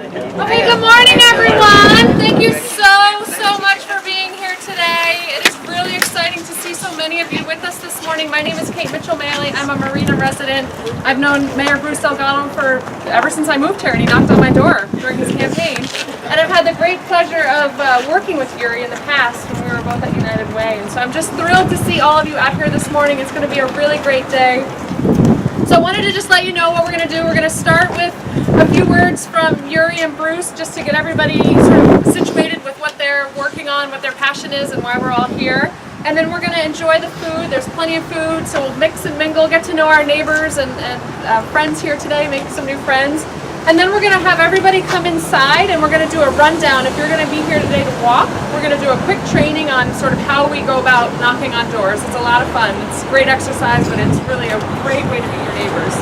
Okay, good morning everyone. Thank you so much for being here today. It is really exciting to see so many of you with us this morning. My name is Kate Mitchell-Maley. I'm a Marina resident. I've known Mayor Bruce Delgado ever since I moved here, and he knocked on my door during his campaign. And I've had the great pleasure of working with Yuri in the past when we were both at United Way. And so I'm just thrilled to see all of you out here this morning. It's going to be a really great day. So I wanted to just let you know what we're going to do. We're going to start with a few words from Yuri and Bruce just to get everybody sort of situated with what they're working on, what their passion is, and why we're all here. And then we're going to enjoy the food. There's plenty of food, so we'll mix and mingle, get to know our neighbors and friends here today, make some new friends. And then we're going to have everybody come inside and we're going to do a rundown. If you're going to be here today to walk, we're going to do a quick training on sort of how we go about knocking on doors. It's a lot of fun. It's great exercise, but it's really a great way to meet your neighbors.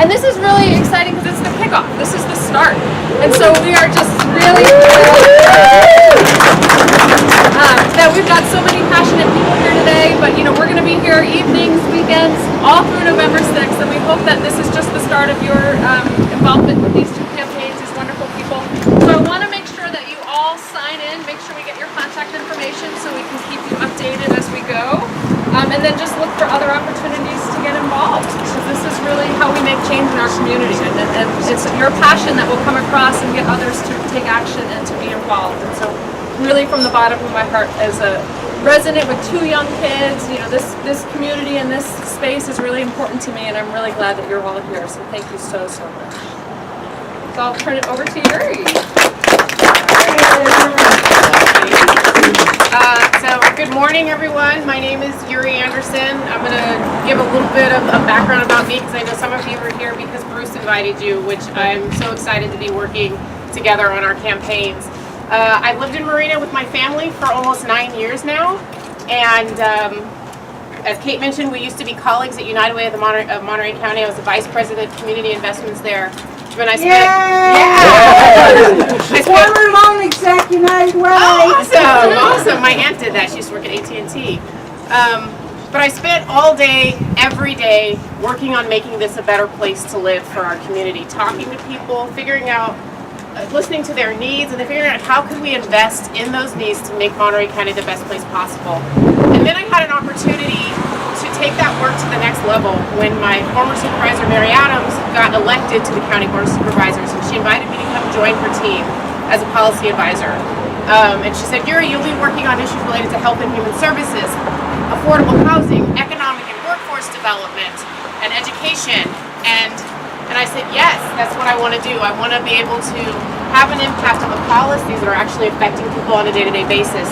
And this is really exciting because it's the kickoff. This is the start. And so we are just really that we've got so many passionate people here today. But you know, we're going to be here evenings, weekends, all through November 6th. And we hope that this is just the start of your involvement with these two campaigns, these wonderful people. So I want to make sure that you all sign in, make sure we get your contact information so we can keep you updated as we go. And then just look for other opportunities to get involved. So this is really how we make change in our community. And it's your passion that will come across and get others to take action and to be involved. And so really from the bottom of my heart, as a resident with two young kids, you know, this community and this space is really important to me, and I'm really glad that you're all here. So thank you so much. So I'll turn it over to Yuri. So good morning everyone. My name is Yuri Anderson. I'm going to give a little bit of a background about me because I know some of you are here because Bruce invited you, which I'm so excited to be working together on our campaigns. I've lived in Marina with my family for almost 9 years now, and as Kate mentioned, we used to be colleagues at United Way of Monterey County. I was the Vice President of Community Investments there. When I spent, former loan exec, United Way. Awesome. My aunt did that. She used to work at AT&T. But I spent all day, every day, working on making this a better place to live for our community, talking to people, figuring out, listening to their needs, and then figuring out how could we invest in those needs to make Monterey County the best place possible. And then I had an opportunity to take that work to the next level when my former supervisor, Mary Adams, got elected to the County Board of Supervisors, and she invited me to come join her team as a policy advisor. And she said, Yuri, you'll be working on issues related to health and human services, affordable housing, economic and workforce development, and education. And I said, yes, that's what I want to do. I want to be able to have an impact on the policies that are actually affecting people on a day-to-day basis.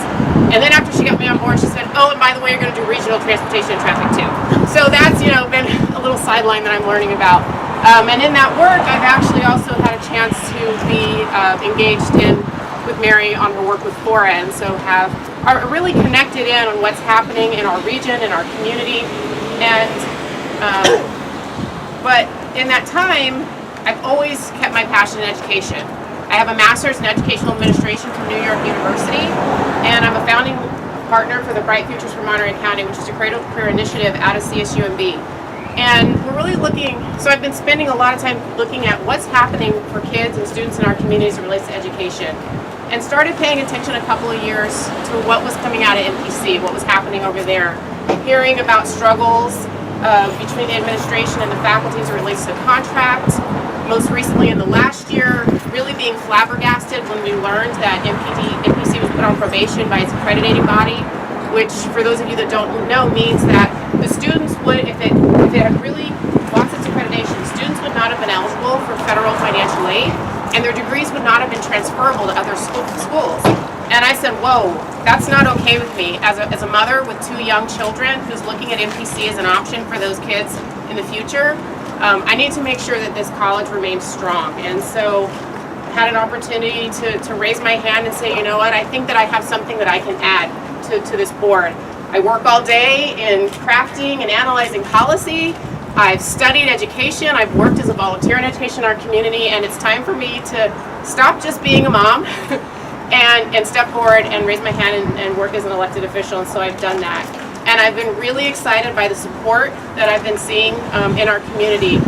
And then after she got me on board, she said, oh, and by the way, you're going to do regional transportation and traffic too. So that's, been a little sideline that I'm learning about. And in that work, I've actually also had a chance to be engaged with Mary on her work with FORA, and so are really connected in on what's happening in our region, in our community. And but in that time, I've always kept my passion in education. I have a master's in educational administration from New York University, and I'm a founding partner for the Bright Futures for Monterey County, which is a Cradle to Career initiative out of CSUMB. And we're really so I've been spending a lot of time looking at what's happening for kids and students in our communities as it relates to education. And started paying attention a couple of years to what was coming out of MPC, what was happening over there. Hearing about struggles between the administration and the faculty as it relates to contracts. Most recently in the last year, really being flabbergasted when we learned that MPC was put on probation by its accrediting body, which for those of you that don't know means that the students would, if it had really lost its accreditation, students would not have been eligible for federal financial aid, and their degrees would not have been transferable to other schools. And I said, whoa, that's not okay with me. As a mother with two young children who's looking at MPC as an option for those kids in the future, I need to make sure that this college remains strong. And so I had an opportunity to raise my hand and say, you know what, I think that I have something that I can add to this board. I work all day in crafting and analyzing policy. I've studied education. I've worked as a volunteer in education in our community, and it's time for me to stop just being a mom and step forward and raise my hand and work as an elected official, and so I've done that. And I've been really excited by the support that I've been seeing in our community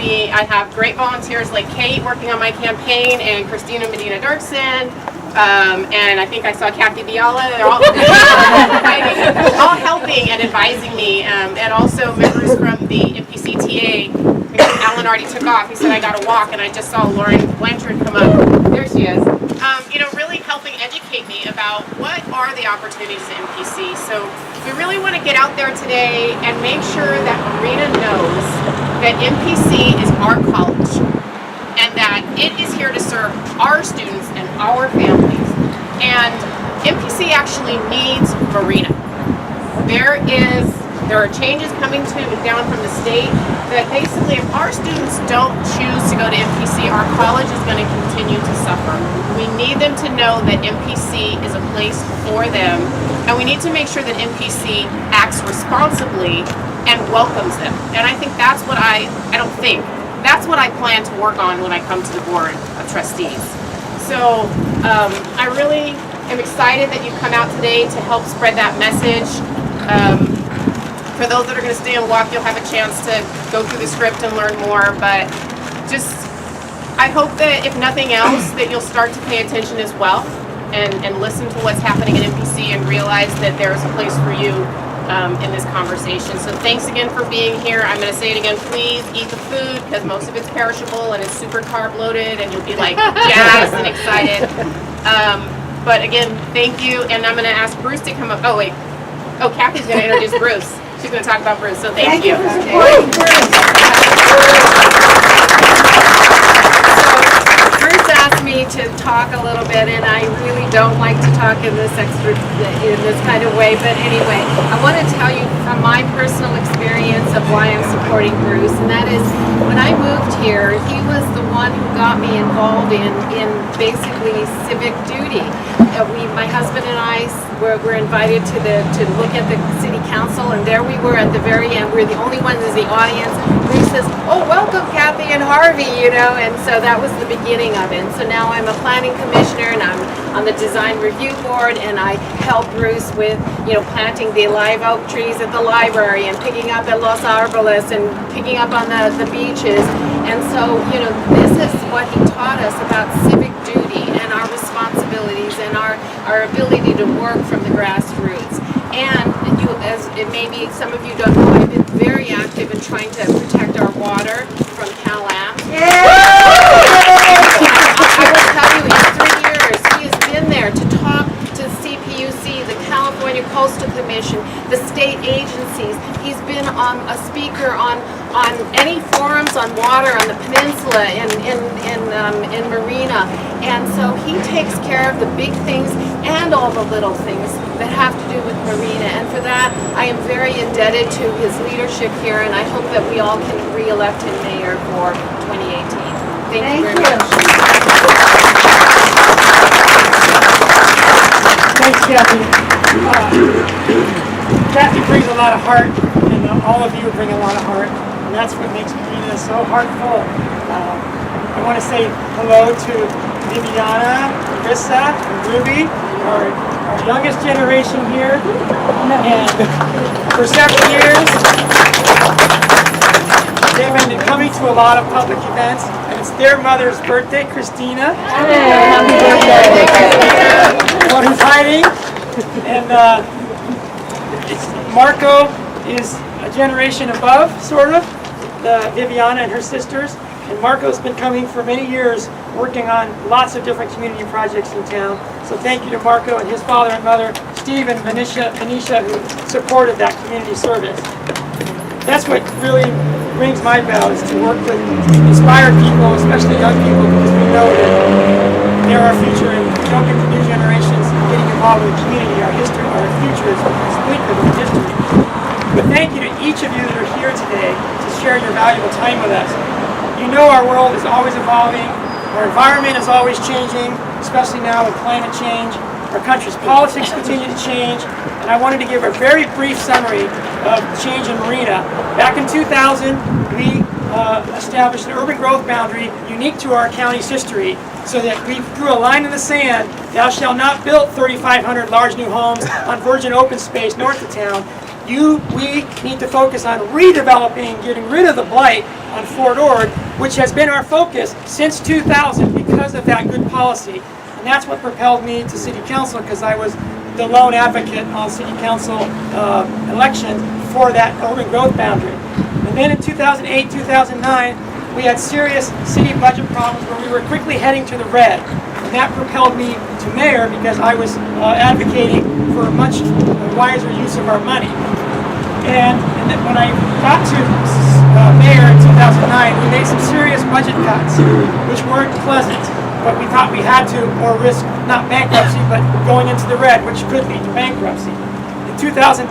me. I have great volunteers like Kate working on my campaign and Christina Medina Dirksen. And I think I saw Kathy Biala. They're all, all helping and advising me. And also members from the MPC TA. Alan already took off. He said I got to walk, and I just saw Lauren Blanchard come up. There she is. Really helping educate me about what are the opportunities at MPC. So we really want to get out there today and make sure that Marina knows that MPC is our college and that it is here to serve our students and our families. And MPC actually needs Marina. There are changes coming down from the state that basically if our students don't choose to go to MPC, our college is going to continue to suffer. We need them to know that MPC is a place for them, and we need to make sure that MPC acts responsibly and welcomes them. And I think that's what that's what I plan to work on when I come to the Board of Trustees. So I really am excited that you've come out today to help spread that message. For those that are going to stay and walk, you'll have a chance to go through the script and learn more. But I hope that if nothing else, that you'll start to pay attention as well and listen to what's happening at MPC and realize that there's a place for you in this conversation. So thanks again for being here. I'm going to say it again, please eat the food because most of it's perishable and it's super carb loaded and you'll be like jazzed and excited. But again, thank you. And I'm going to ask Bruce to come up. Oh, wait. Oh, Kathy's going to introduce Bruce. She's going to talk about Bruce, so thank you. For supporting Bruce. So Bruce asked me to talk a little bit, and I really don't like to talk in this kind of way. But anyway, I want to tell you from my personal experience of why I'm supporting Bruce, and that is when I moved here, he was the one who got me involved in basically civic duty. My husband and I were invited to look at the city council, and there we were at the very end. We're the only ones in the audience. Bruce says, "Oh, welcome, Kathy and Harvey," and so that was the beginning of it. And so now I'm a planning commissioner, and I'm on the design review board, and I help Bruce with, planting the live oak trees at the library and picking up at Los Arboles and picking up on the beaches. And so, this is what he taught us about civic duty and our responsibilities and our ability to work from the grassroots. And as it may be, some of you don't know, I've been very active in trying to protect our water from CalAm. I will tell you, in 3 years, he has been there to talk to CPUC, the California Coastal Commission, the state agencies. He's been a speaker on any forums on water on the Peninsula in Marina. And so he takes care of the big things and all the little things that have to do with Marina. And for that, I am very indebted to his leadership here, and I hope that we all can re-elect him mayor for 2018. Thank you very much. Thanks, Kathy. Kathy brings a lot of heart, and all of you bring a lot of heart, and that's what makes Marina so heartful. I want to say hello to Viviana, Marissa, and Ruby, our youngest generation here, and for several years they've been coming to a lot of public events, and it's their mother's birthday, Christina. Happy birthday, Christina. The one who's hiding. And Marco is a generation above, sort of, Viviana and her sisters. And Marco's been coming for many years, working on lots of different community projects in town. So thank you to Marco and his father and mother, Steve and Venetia, who supported that community service. That's what really rings my bell, is to work with inspired people, especially young people, because we know that they're our future, and if we don't get the new generations getting involved with the community, our history, our future is splintered with history. But thank you to each of you that are here today to share your valuable time with us. You know our world is always evolving, our environment is always changing, especially now with climate change. Our country's politics continue to change, and I wanted to give a very brief summary of change in Marina. Back in 2000, we established an urban growth boundary unique to our county's history, so that we drew a line in the sand. Thou shalt not build 3,500 large new homes on virgin open space north of town. we need to focus on redeveloping, getting rid of the blight on Fort Ord, which has been our focus since 2000 because of that good policy. And that's what propelled me to City Council, because I was the lone advocate on City Council elections for that urban growth boundary. And then in 2008, 2009, we had serious city budget problems where we were quickly heading to the red. And that propelled me to mayor because I was advocating for a much wiser use of our money. And then when I got to mayor in 2009, we made some serious budget cuts, which weren't pleasant, but we thought we had to, or risk not bankruptcy, but going into the red, which could lead to bankruptcy. In 2010,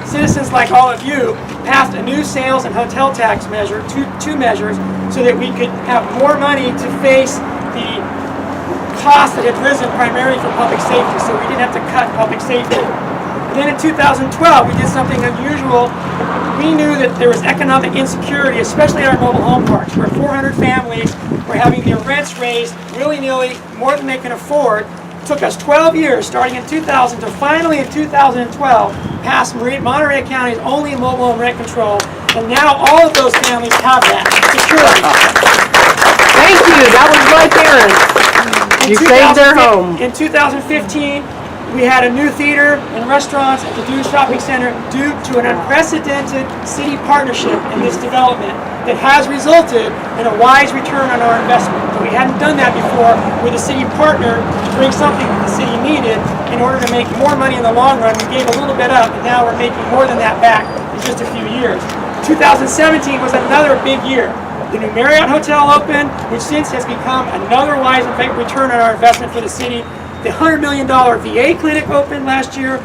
citizens like all of you passed a new sales and hotel tax measure, two measures, so that we could have more money to face the costs that had risen primarily for public safety, so we didn't have to cut public safety. Then in 2012, we did something unusual. We knew that there was economic insecurity, especially at our mobile home parks, where 400 families were having their rents raised willy-nilly, more than they can afford. It took us 12 years, starting in 2000, to finally in 2012 pass Monterey County's only mobile home rent control, and now all of those families have that security. Thank you, that was right there. You saved their home. In 2015, we had a new theater and restaurants at the Dune Shopping Center due to an unprecedented city partnership in this development that has resulted in a wise return on our investment. We hadn't done that before, where the city partnered to bring something that the city needed in order to make more money in the long run. We gave a little bit up, and now we're making more than that back in just a few years. 2017 was another big year. The new Marriott Hotel opened, which since has become another wise return on our investment for the city. The $100 million VA clinic opened last year.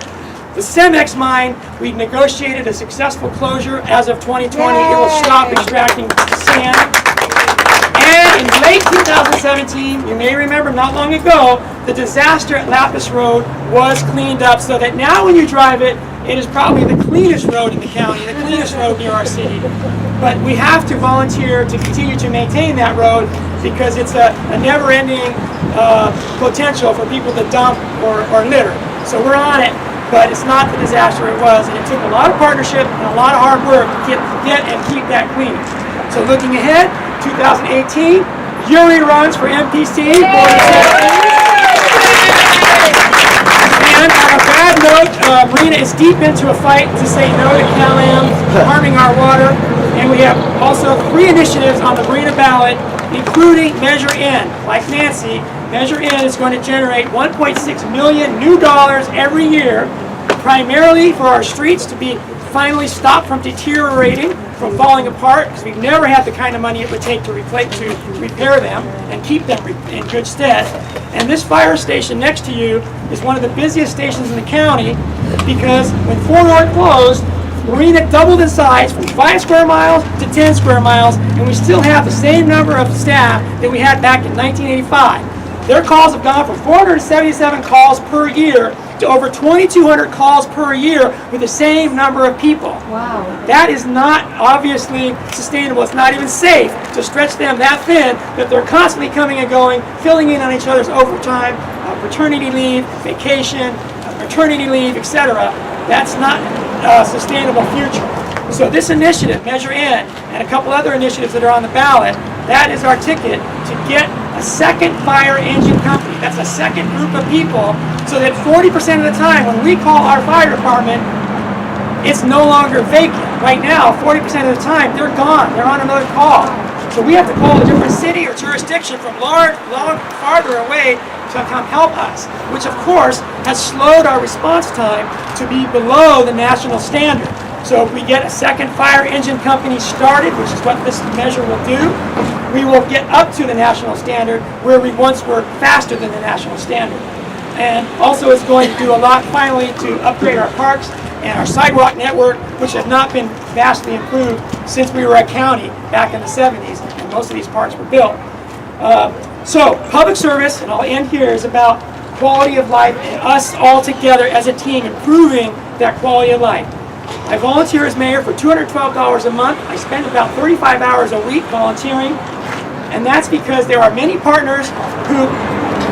The Cemex mine, we negotiated a successful closure as of 2020. It will stop extracting sand. And in late 2017, you may remember not long ago, the disaster at Lapis Road was cleaned up so that now when you drive it, it is probably the cleanest road in the county, the cleanest road near our city. But we have to volunteer to continue to maintain that road because it's a never-ending potential for people to dump or litter. So we're on it, but it's not the disaster it was, and it took a lot of partnership and a lot of hard work to get and keep that clean. So looking ahead, 2018, Yuri runs for MPC, Board of Trustees. And on a bad note, Marina is deep into a fight to say no to CalAm harming our water, and we have also 3 initiatives on the Marina Ballot, including Measure N. Like Nancy, Measure N is going to generate $1.6 million new dollars every year, primarily for our streets to be finally stopped from deteriorating, from falling apart, because we've never had the kind of money it would take to repair them and keep them in good stead. And this fire station next to you is one of the busiest stations in the county, because when Fort Ord closed, Marina doubled in size from 5 square miles to 10 square miles, and we still have the same number of staff that we had back in 1985. Their calls have gone from 477 calls per year to over 2,200 calls per year with the same number of people. Wow. That is not obviously sustainable. It's not even safe to stretch them that thin that they're constantly coming and going, filling in on each other's overtime, paternity leave, vacation, maternity leave, etc. That's not a sustainable future. So this initiative, Measure N, and a couple other initiatives that are on the ballot, that is our ticket to get a second fire engine company. That's a second group of people, so that 40% of the time when we call our fire department, it's no longer vacant. Right now, 40% of the time, they're gone. They're on another call. So we have to call a different city or jurisdiction from long farther away to come help us, which of course has slowed our response time to be below the national standard. So if we get a second fire engine company started, which is what this measure will do, we will get up to the national standard where we once were faster than the national standard. And also it's going to do a lot finally to upgrade our parks and our sidewalk network, which has not been vastly improved since we were a county back in the 70s, and most of these parks were built. So public service, and I'll end here, is about quality of life and us all together as a team improving that quality of life. I volunteer as mayor for $212 a month. I spend about 35 hours a week volunteering, and that's because there are many partners who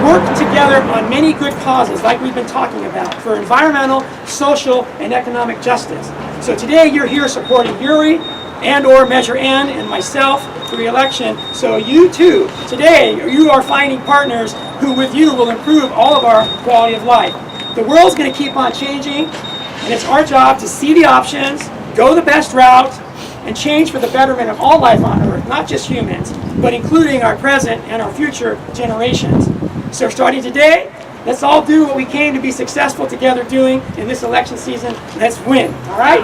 work together on many good causes like we've been talking about for environmental, social, and economic justice. So today you're here supporting Yuri and/or Measure N and myself for re-election. So you too, today you are finding partners who with you will improve all of our quality of life. The world's going to keep on changing, and it's our job to see the options, go the best route, and change for the betterment of all life on Earth, not just humans, but including our present and our future generations. So starting today, let's all do what we came to be successful together doing in this election season. Let's win, all right?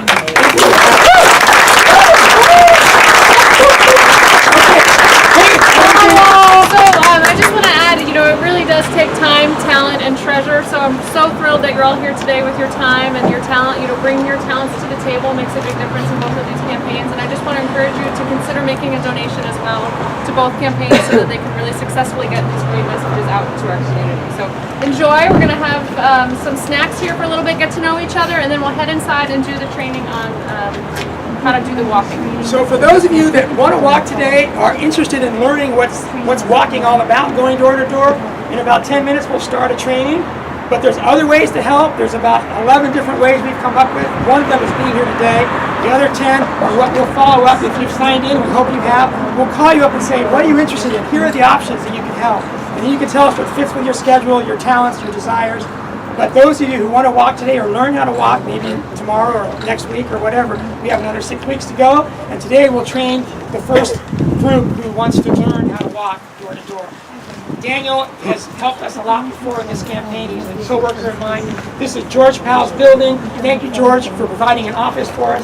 I just want to add, you know, it really does take time, talent, and treasure. So I'm so thrilled that you're all here today with your time and your talent. You know, bringing your talents to the table makes a big difference in both of these campaigns. And I just want to encourage you to consider making a donation as well to both campaigns so that they can really successfully get these great messages out to our community. So enjoy. We're going to have some snacks here for a little bit, get to know each other, and then we'll head inside and do the training on how to do the walking. So for those of you that want to walk today, are interested in learning what's walking all about, going door to door, in about 10 minutes we'll start a training. But there's other ways to help. There's about 11 different ways we've come up with. One of them is being here today. The other 10 are what we'll follow up if you've signed in. We hope you have. We'll call you up and say, what are you interested in? Here are the options that you can help. And then you can tell us what fits with your schedule, your talents, your desires. But those of you who want to walk today or learn how to walk, maybe tomorrow or next week or whatever, we have another 6 weeks to go. And today we'll train the first group who wants to learn how to walk door to door. Daniel has helped us a lot before in this campaign. He's a co-worker of mine. This is George Powell's building. Thank you, George, for providing an office for us.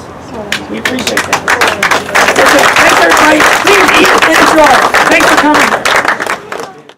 We appreciate that. Thanks, everybody. Please eat and enjoy. Thanks for coming here.